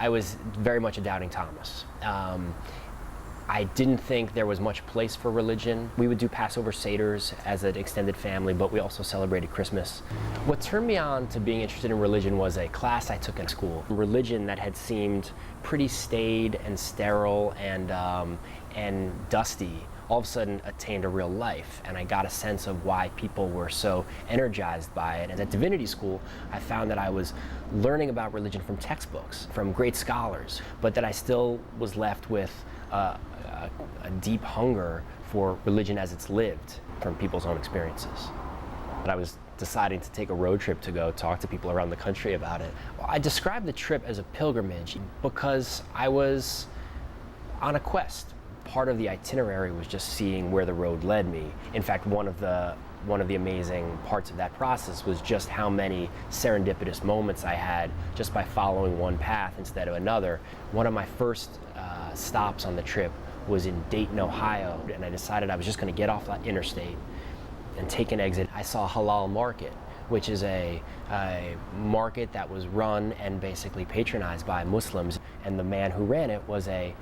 I was very much a doubting Thomas. I didn't think there was much place for religion. We would do Passover Seders as an extended family, but we also celebrated Christmas. What turned me on to being interested in religion was a class I took in school. Religion that had seemed pretty staid and sterile and dusty all of a sudden attained a real life, and I got a sense of why people were so energized by it. And at divinity school, I found that I was learning about religion from textbooks, from great scholars, but that I still was left with a deep hunger for religion as it's lived from people's own experiences. But I was deciding to take a road trip to go talk to people around the country about it. Well, I described the trip as a pilgrimage because I was on a quest. Part of the itinerary was just seeing where the road led me. In fact, one of the amazing parts of that process was just how many serendipitous moments I had just by following one path instead of another. One of my first stops on the trip was in Dayton, Ohio, and I decided I was just going to get off that interstate and take an exit. I saw a halal market, which is a market that was run and basically patronized by Muslims, and the man who ran it was a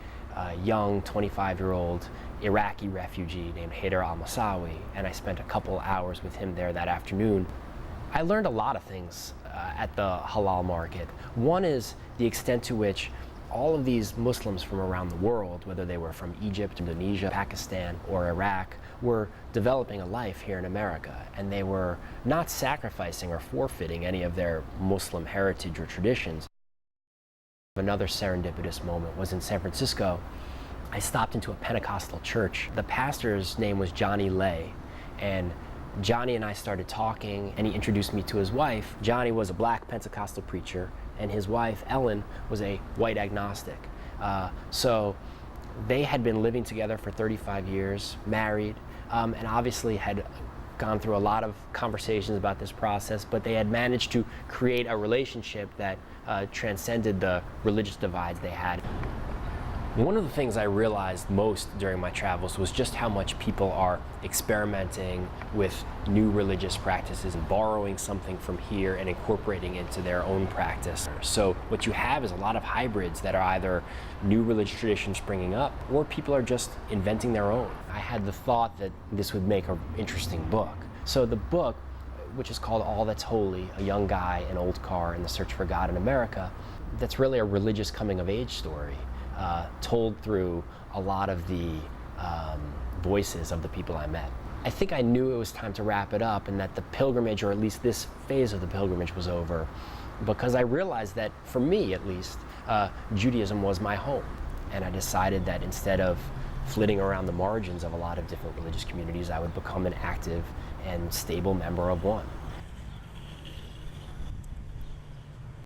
young 25-year-old Iraqi refugee named Haider al-Masawi, and I spent a couple hours with him there that afternoon. I learned a lot of things at the halal market. One is the extent to which all of these Muslims from around the world, whether they were from Egypt, Indonesia, Pakistan, or Iraq, were developing a life here in America, and they were not sacrificing or forfeiting any of their Muslim heritage or traditions. Another serendipitous moment was in San Francisco. I stopped into a Pentecostal church. The pastor's name was Johnny Lay, and Johnny and I started talking, and he introduced me to his wife. Johnny was a black Pentecostal preacher, and his wife, Ellen, was a white agnostic. So they had been living together for 35 years, married, and obviously had gone through a lot of conversations about this process, but they had managed to create a relationship that transcended the religious divides they had. One of the things I realized most during my travels was just how much people are experimenting with new religious practices and borrowing something from here and incorporating it into their own practice. So what you have is a lot of hybrids that are either new religious traditions springing up, or people are just inventing their own. I had the thought that this would make an interesting book. So the book, which is called All That's Holy, A Young Guy, an Old Car, and the Search for God in America, that's really a religious coming-of-age story. Told through a lot of the voices of the people I met. I think I knew it was time to wrap it up and that the pilgrimage, or at least this phase of the pilgrimage, was over, because I realized that, for me at least, Judaism was my home. And I decided that instead of flitting around the margins of a lot of different religious communities, I would become an active and stable member of one.